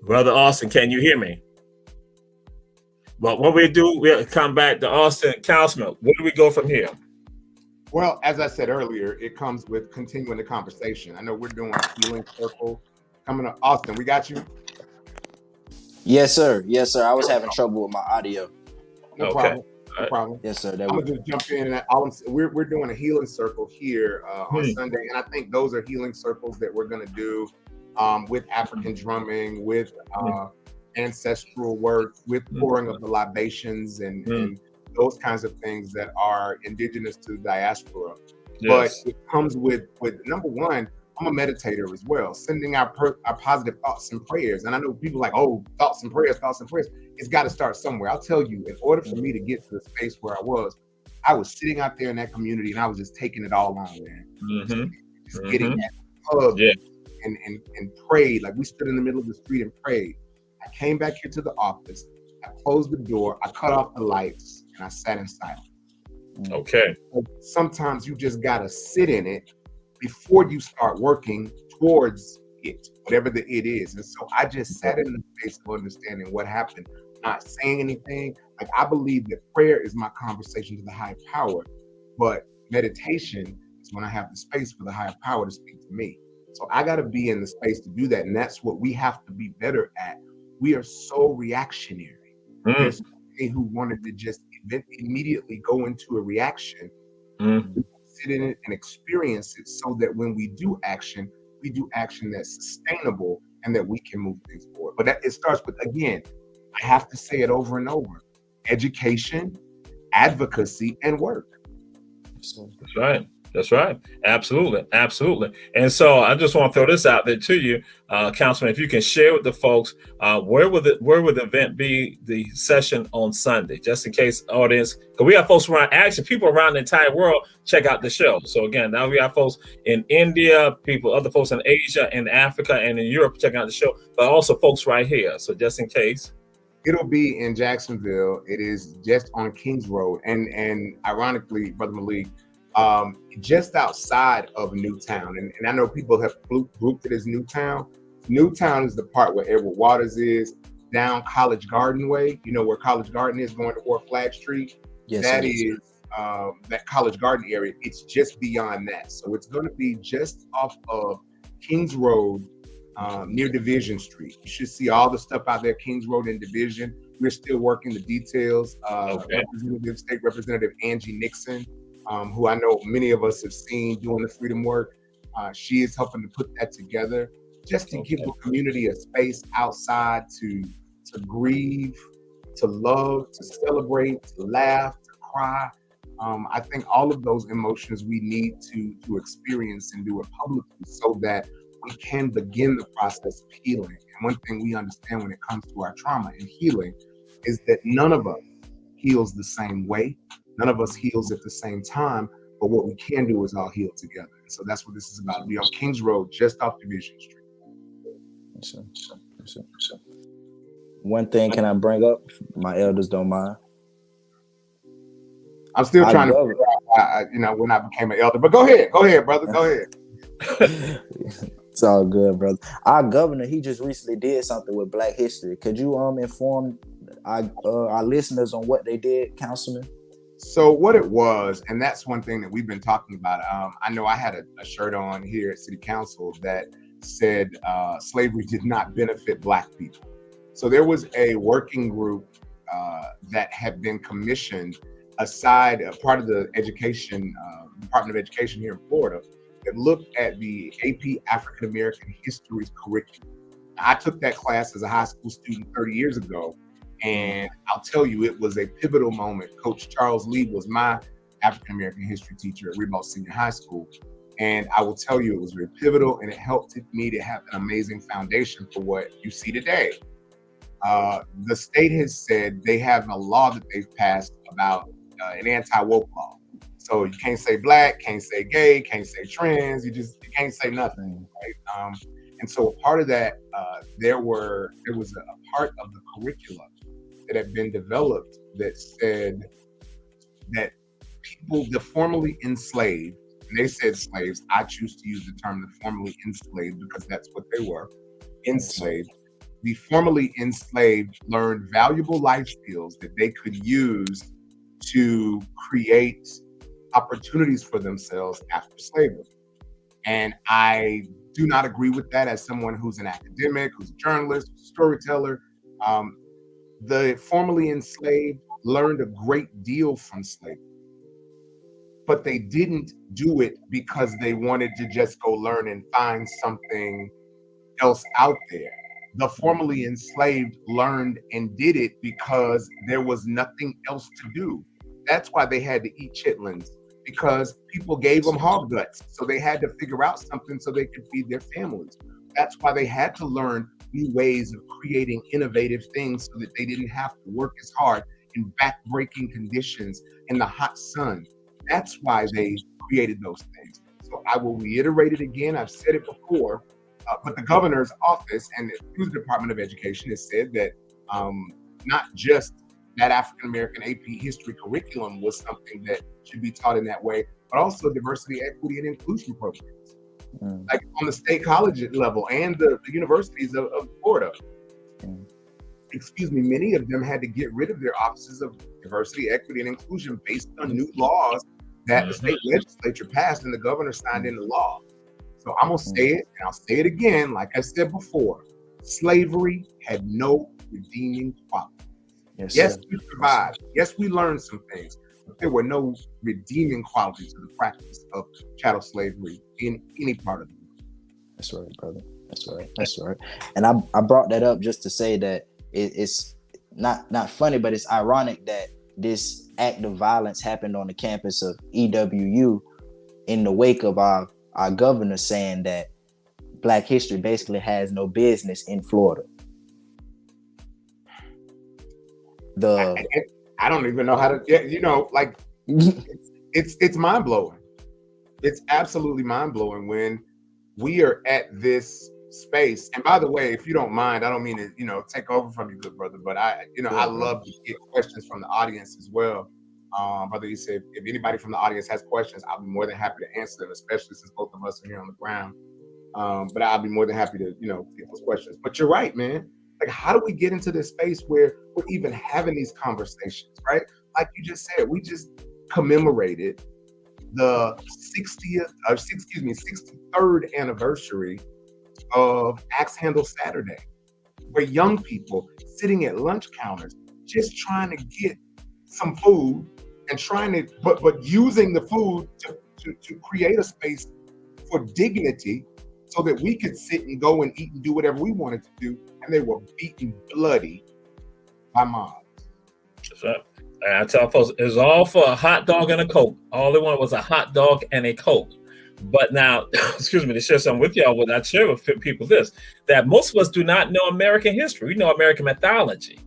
Brother Austin, can you hear me? But what we do, we'll come back to Austin. Councilman, where do we go from here? Well, as I said earlier, it comes with continuing the conversation. I know we're doing a healing circle coming up. Austin, we got you? Yes, sir. I was having trouble with my audio. No problem. Yes, sir. I'm gonna just jump in. We're doing a healing circle here on Sunday, and I think those are healing circles that we're gonna do with African drumming, with ancestral work, with pouring of the libations and those kinds of things that are indigenous to the diaspora. Yes. But it comes with number one, I'm a meditator as well, sending our positive thoughts and prayers. And I know people are like, oh, thoughts and prayers. It's got to start somewhere. I'll tell you, in order for me to get to the space where I was sitting out there in that community and I was just taking it all on, man. Just getting that hug and prayed. Like we stood in the middle of the street and prayed. I came back here to the office. I closed the door. I cut off the lights. And I sat in silence. Okay. Sometimes you just gotta sit in it before you start working towards it, whatever the it is. And so I just sat in the space of understanding what happened, not saying anything. Like I believe that prayer is my conversation to the higher power, but meditation is when I have the space for the higher power to speak to me. So I gotta be in the space to do that, and that's what we have to be better at. We are so reactionary. There's who wanted to just immediately go into a reaction, sit in it and experience it so that when we do action that's sustainable and that we can move things forward. But it starts with, again, I have to say it over and over, education, advocacy, and work. That's right. Absolutely. And so I just want to throw this out there to you, Councilman, if you can share with the folks, where would the event be, the session on Sunday, just in case audience, because we have folks around, actually people around the entire world check out the show. So again, now we have folks in India, other folks in Asia and Africa and in Europe checking out the show, but also folks right here. So just in case. It'll be in Jacksonville. It is just on Kings Road. And ironically, Brother Malik, just outside of Newtown. And I know people have grouped it as Newtown. Newtown is the part where Edward Waters is, down College Garden Way, where College Garden is going toward Flag Street. Yes, that is that College Garden area. It's just beyond that. So it's going to be just off of Kings Road, near Division Street. You should see all the stuff out there, Kings Road and Division. We're still working the details. State Representative Angie Nixon, who I know many of us have seen doing the freedom work. She is helping to put that together just to give the community a space outside to grieve, to love, to celebrate, to laugh, to cry. I think all of those emotions we need to experience and do it publicly so that we can begin the process of healing. And one thing we understand when it comes to our trauma and healing is that none of us heals the same way. None of us heals at the same time, but what we can do is all heal together. And so that's what this is about. Be on Kings Road, just off Division Street. One thing can I bring up? My elders don't mind. I'm still trying to figure out when I became an elder. But go ahead, brother, go ahead. It's all good, brother. Our governor, he just recently did something with Black History. Could you inform our listeners on what they did, Councilman? So what it was, and that's one thing that we've been talking about. I know I had a shirt on here at City Council that said slavery did not benefit Black people. So there was a working group that had been commissioned aside, part of the education, Department of Education here in Florida, that looked at the AP African American History curriculum. I took that class as a high school student 30 years ago, and I'll tell you, it was a pivotal moment. Coach Charles Lee was my African American history teacher at Remote Senior High School, and I will tell you, it was very pivotal, and it helped me to have an amazing foundation for what you see today. The state has said they have a law that they've passed about an anti-woke law. So you can't say Black, can't say gay, can't say trans, you can't say nothing, right? And so a part of that, there was a part of the curriculum that had been developed that said that people, the formerly enslaved, and they said slaves, I choose to use the term the formerly enslaved because that's what they were, enslaved. The formerly enslaved learned valuable life skills that they could use to create opportunities for themselves after slavery. And I do not agree with that as someone who's an academic, who's a journalist, who's a storyteller. The formerly enslaved learned a great deal from slavery, but they didn't do it because they wanted to just go learn and find something else out there. The formerly enslaved learned and did it because there was nothing else to do. That's why they had to eat chitlins, because people gave them hog guts. So they had to figure out something so they could feed their families. That's why they had to learn new ways of creating innovative things so that they didn't have to work as hard in back-breaking conditions in the hot sun. That's why they created those things. So I will reiterate it again. I've said it before, but the governor's office and through the Department of Education has said that not just that African American AP history curriculum was something that should be taught in that way, but also diversity, equity, and inclusion programs, like on the state college level and the universities of Florida. Excuse me, many of them had to get rid of their offices of diversity, equity, and inclusion based on new laws that the state legislature passed and the governor signed into law. So I'm gonna say it, and I'll say it again, like I said before, slavery had no redeeming qualities. Yes, we survived. Yes, we learned some things, but there were no redeeming qualities to the practice of chattel slavery in any part of the world. That's right, brother. That's right. And I brought that up just to say that it's not funny, but it's ironic that this act of violence happened on the campus of EWU in the wake of our governor saying that Black history basically has no business in Florida. I don't even know how to, like it's mind blowing. It's absolutely mind blowing when we are at this space. And by the way, if you don't mind, I don't mean to, take over from you, good brother, but I love to get questions from the audience as well. Brother, you said if anybody from the audience has questions, I'll be more than happy to answer them, especially since both of us are here on the ground. But I'll be more than happy to, get those questions. But you're right, man. Like, how do we get into this space where we're even having these conversations, right? Like you just said, we just commemorated the 63rd anniversary of Axe Handle Saturday, where young people sitting at lunch counters just trying to get some food and but using the food to create a space for dignity so that we could sit and go and eat and do whatever we wanted to do, and they were beaten bloody by mobs. That's right. And I tell folks, it was all for a hot dog and a Coke. All they wanted was a hot dog and a Coke. But now, excuse me, to share something with y'all, what I share with people that most of us do not know American history. We know American mythology.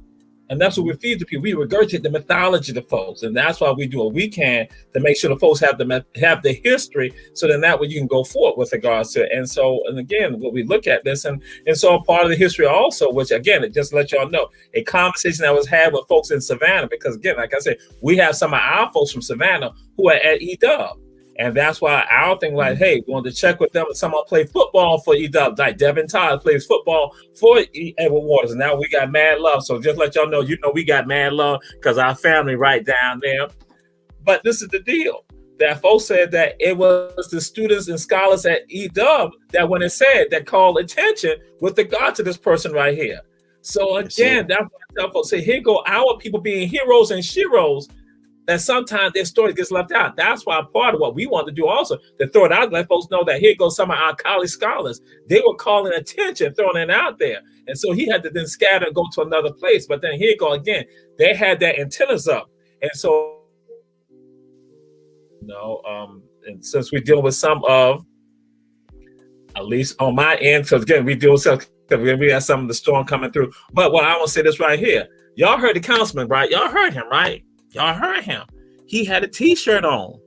And that's what we feed the people. We regurgitate the mythology to folks, and that's why we do what we can to make sure the folks have the history, so then that way you can go forward with regards to it. And so, and again, what we look at this, and so a part of the history also, which again, it just let y'all know, a conversation that was had with folks in Savannah, because again, like I said, we have some of our folks from Savannah who are at EW. And that's why our thing, like, hey, we want to check with them. Someone play football for EW, like Devin Todd plays football for Edward Waters. And now we got mad love. So just let y'all know, we got mad love because our family right down there. But this is the deal. That folks said that it was the students and scholars at EW that when it said that called attention with regard to this person right here. So again, that's what I tell folks, say, here go our people being heroes and sheroes, that sometimes their story gets left out. That's why part of what we want to do also, to throw it out, let folks know that here goes some of our college scholars. They were calling attention, throwing it out there. And so he had to then scatter and go to another place. But then here go again, they had their antennas up. And so, and since we deal with some of, at least on my end, because again, we deal with some, we have some of the storm coming through. But what I want to say this right here, y'all heard the councilman, right? Y'all heard him, right? Y'all heard him. He had a t-shirt on.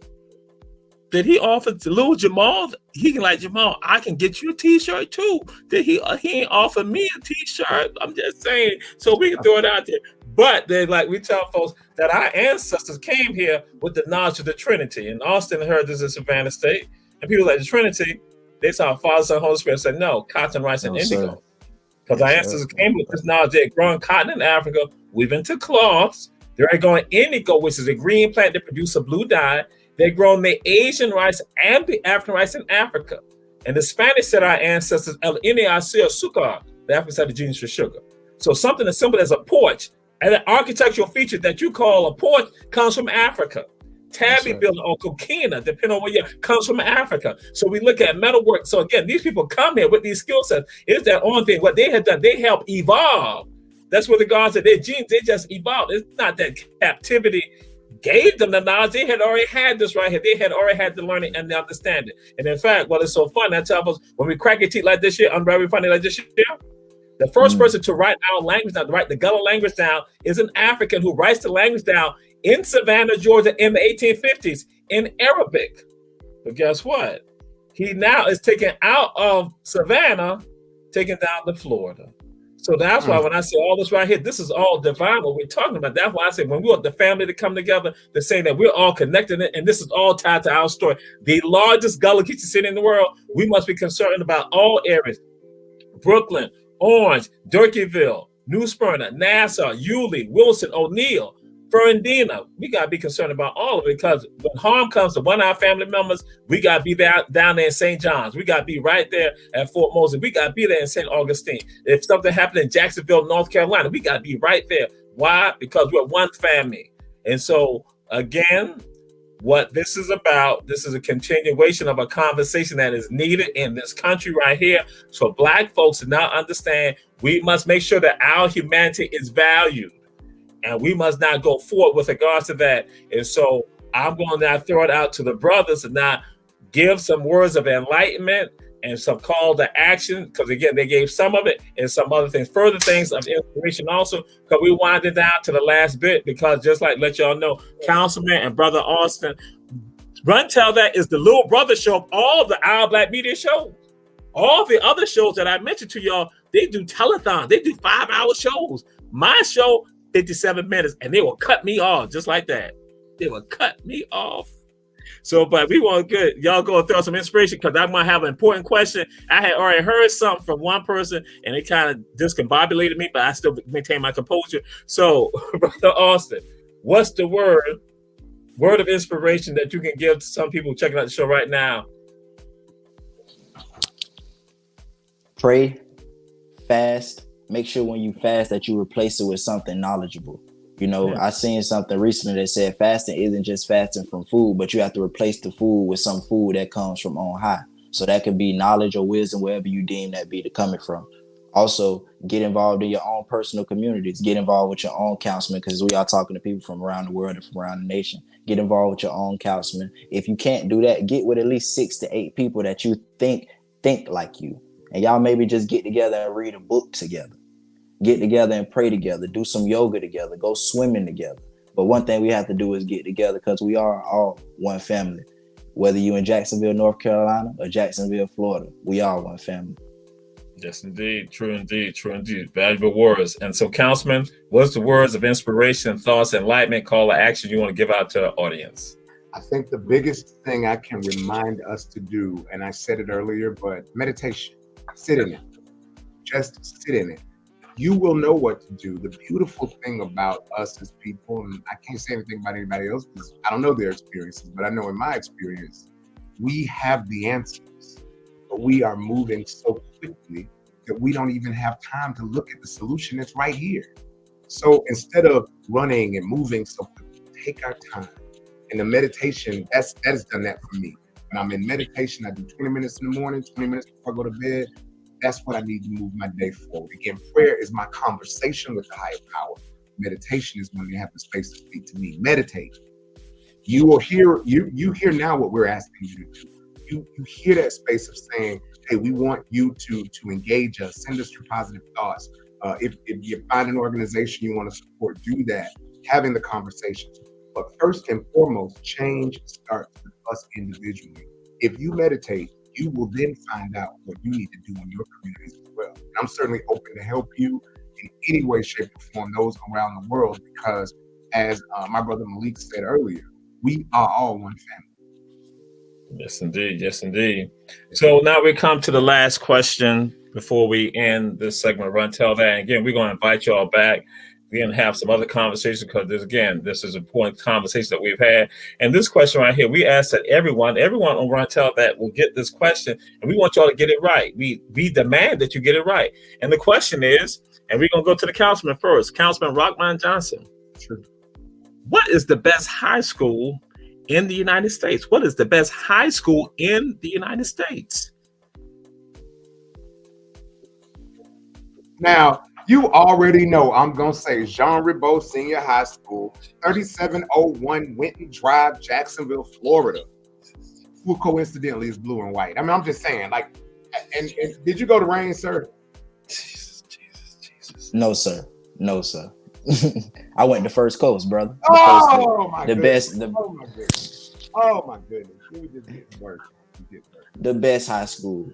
Did he offer to little Jamal? He can like, Jamal, I can get you a t-shirt too. Did he ain't offer me a t-shirt. I'm just saying, so we can throw it out there. But they like we tell folks that our ancestors came here with the knowledge of the Trinity. And Austin heard this in Savannah State. And people like the Trinity, they saw Father, Son, Holy Spirit said, no, cotton, rice, and indigo. Because our ancestors came with this knowledge. They had grown cotton in Africa, weaving to cloths. They're growing indigo, which is a green plant that produces a blue dye. They're growing the Asian rice and the African rice in Africa. And the Spanish said our ancestors, El Iniacio Sucar, the Africans had the genius for sugar. So something as simple as a porch, and an architectural feature that you call a porch comes from Africa. Tabby building or coquina, depending on what year, comes from Africa. So we look at metalwork. So again, these people come here with these skill sets. It's that on thing. What they have done, they help evolve. That's what the gods said. Their genes, they just evolved. It's not that captivity gave them the knowledge. They had already had this right here. They had already had the learning and the understanding. And in fact, what is so fun, I tell us, when we crack your teeth like this year, unravel funny like this year, the first person to write our language down, to write the Gullah language down, is an African who writes the language down in Savannah, Georgia in the 1850s in Arabic. But guess what? He now is taken out of Savannah, taken down to Florida. So that's why when I say all this right here, this is all divine, what we're talking about. That's why I say when we want the family to come together, to say that we're all connected, and this is all tied to our story. The largest Gullah Geechee city in the world, we must be concerned about all areas. Brooklyn, Orange, Durkeeville, New Smyrna, Nassau, Yulee, Wilson, O'Neill, Fernandina. We got to be concerned about all of it, because when harm comes to one of our family members, we got to be there, down there in St. John's. We got to be right there at Fort Moses. We got to be there in St. Augustine. If something happened in Jacksonville, North Carolina, we got to be right there. Why? Because we're one family. And so, again, what this is about, this is a continuation of a conversation that is needed in this country right here. So Black folks to now understand, we must make sure that our humanity is valued. And we must not go forward with regards to that. And so I'm going to now throw it out to the brothers and now give some words of enlightenment and some call to action. Because again, they gave some of it and some other things, further things of inspiration also. Because we winded down to the last bit, because just like let y'all know, Councilman and Brother Austin, Run Tell That is the little brother show of all the Our Black Media shows. All the other shows that I mentioned to y'all, they do telethons. They do 5-hour shows. My show, 57 minutes, and they will cut me off just like that. They will cut me off. So, but we want good. Y'all go throw some inspiration, because I'm going to have an important question. I had already heard something from one person, and it kind of discombobulated me, but I still maintain my composure. So, Brother Austin, what's the word of inspiration that you can give to some people checking out the show right now? Pray, fast. Make sure when you fast that you replace it with something knowledgeable. You know, I seen something recently that said fasting isn't just fasting from food, but you have to replace the food with some food that comes from on high. So that could be knowledge or wisdom, wherever you deem that be to coming from. Also, get involved in your own personal communities. Get involved with your own councilman, because we are talking to people from around the world and from around the nation. Get involved with your own councilman. If you can't do that, get with at least 6 to 8 people that you think like you. And y'all maybe just get together and read a book together. get together and pray together, do some yoga together, go swimming together. But one thing we have to do is get together because we are all one family. Whether you in Jacksonville, North Carolina or Jacksonville, Florida, we are one family. Yes, indeed. True indeed. True indeed. Valuable words. And so, Councilman, what's the words of inspiration, thoughts, enlightenment, call to action you want to give out to our audience? I think the biggest thing I can remind us to do, and I said it earlier, but meditation, sit in it. Just sit in it. You will know what to do. The beautiful thing about us as people, and I can't say anything about anybody else because I don't know their experiences, but I know in my experience, we have the answers, but we are moving so quickly that we don't even have time to look at the solution that's right here. So instead of running and moving so quickly, take our time. And the meditation, that has done that for me. When I'm in meditation, I do 20 minutes in the morning, 20 minutes before I go to bed. That's what I need to move my day forward. Again, prayer is my conversation with the higher power. Meditation is when they have the space to speak to me. Meditate. You will hear, you hear now what we're asking you to do. You hear that space of saying, hey, we want you to engage us, send us your positive thoughts. If you find an organization you want to support, do that. Having the conversation. But first and foremost, change starts with us individually. If you meditate, you will then find out what you need to do in your communities as well. And I'm certainly open to help you in any way, shape, or form, those around the world, because as my brother Malik said earlier, we are all one family. Yes, indeed. Yes, indeed. So now we come to the last question before we end this segment. Run, tell that. And again, we're going to invite you all back. We're going to have some other conversations because this is an important conversation that we've had. And this question right here, we ask that everyone on Run Tell That will get this question, and we want y'all to get it right. We demand that you get it right. And the question is, and we're going to go to the councilman first, Councilman Rockman Johnson. Sure. What is the best high school in the United States? What is the best high school in the United States? Now, you already know I'm going to say Jean Ribaud Senior High School, 3701 Winton Drive, Jacksonville, Florida. Who coincidentally is blue and white. I mean, I'm just saying, like, and did you go to Rain, sir? Jesus. No, sir. I went to First Coast, brother. My goodness. Oh my goodness. We just get worse. The best high school.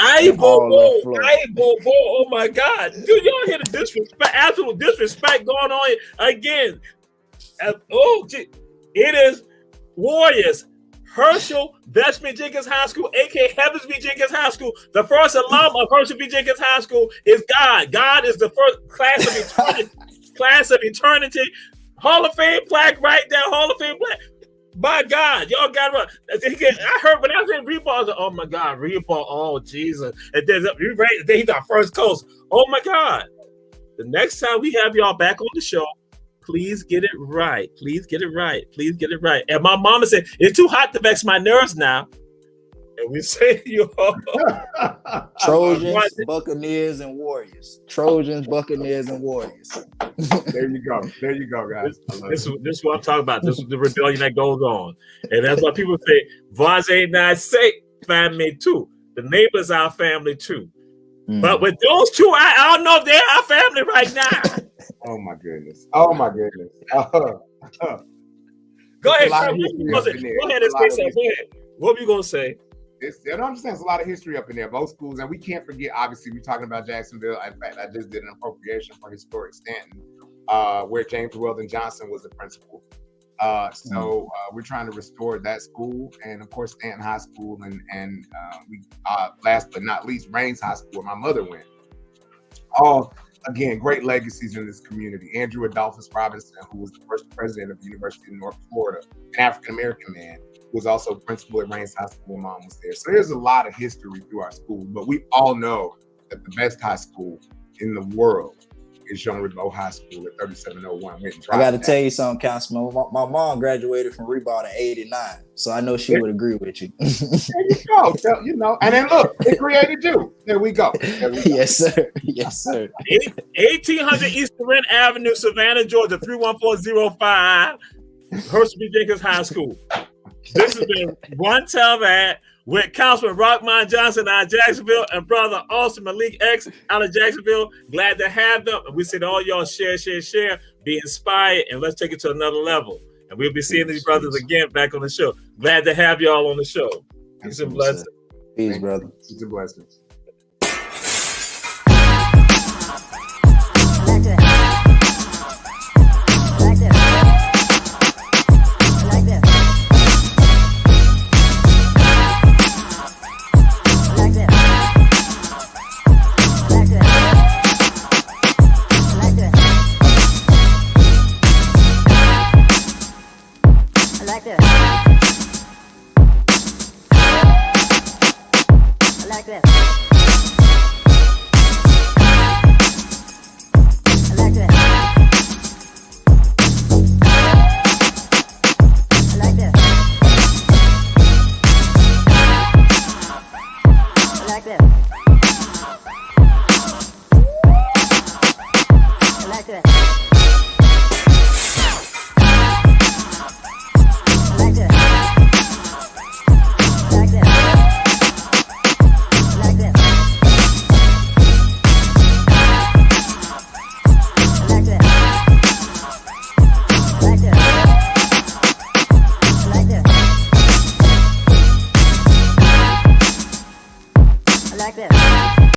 Oh my God. Do y'all hear the disrespect, absolute disrespect going on again? It is Warriors, Herschel Vestman Jenkins High School, aka Heavens V. Jenkins High School. The first alum of Herschel V. Jenkins High School is God. God is the first class of eternity. Hall of Fame plaque right there. Hall of Fame plaque. My God, y'all got it. I heard when I was in Reebok, I was like, oh my God, Reebok, oh Jesus. And then he's our First Coast. Oh my God. The next time we have y'all back on the show, please get it right. Please get it right. And my mama said, it's too hot to vex my nerves now. And we say, Trojans, Buccaneers, and Warriors. Trojans, Buccaneers, and Warriors. There you go, guys. This is what I'm talking about. This is the rebellion that goes on. And that's why people say, Vaz ain't not safe, family too. The neighbors our family too. But with those two, I don't know if they're our family right now. Oh my goodness. Go ahead, Trevor. Go ahead and say something. What were you going to say? I understand there's a lot of history up in there, both schools, and we can't forget, obviously, we're talking about Jacksonville. In fact, I just did an appropriation for historic Stanton, where James Weldon Johnson was the principal. So we're trying to restore that school, and of course, Stanton High School, and we last but not least, Rains High School, where my mother went. All, again, great legacies in this community. Andrew Adolphus Robinson, who was the first president of the University of North Florida, an African-American man, who was also principal at Rains High School when Mom was there. So there's a lot of history through our school, but we all know that the best high school in the world is Jean Ribaud High School at 3701 Winton Drive. I got to tell you something, Councilman. My mom graduated from Ribaud in '89, so I know she would agree with you. There you go. And then look, it created you. There we go. Yes, sir. 1800 East Corinne Avenue, Savannah, Georgia, 31405, Herschel B. Jenkins High School. This has been One Tough Ad with Councilman Rockmont Johnson out of Jacksonville and brother Austin Malik X out of Jacksonville. Glad to have them. And we said, all y'all share, be inspired, and let's take it to another level. And we'll be seeing these brothers again back on the show. Glad to have y'all on the show. Peace and blessings. Peace, brother. Peace and blessings. Like this.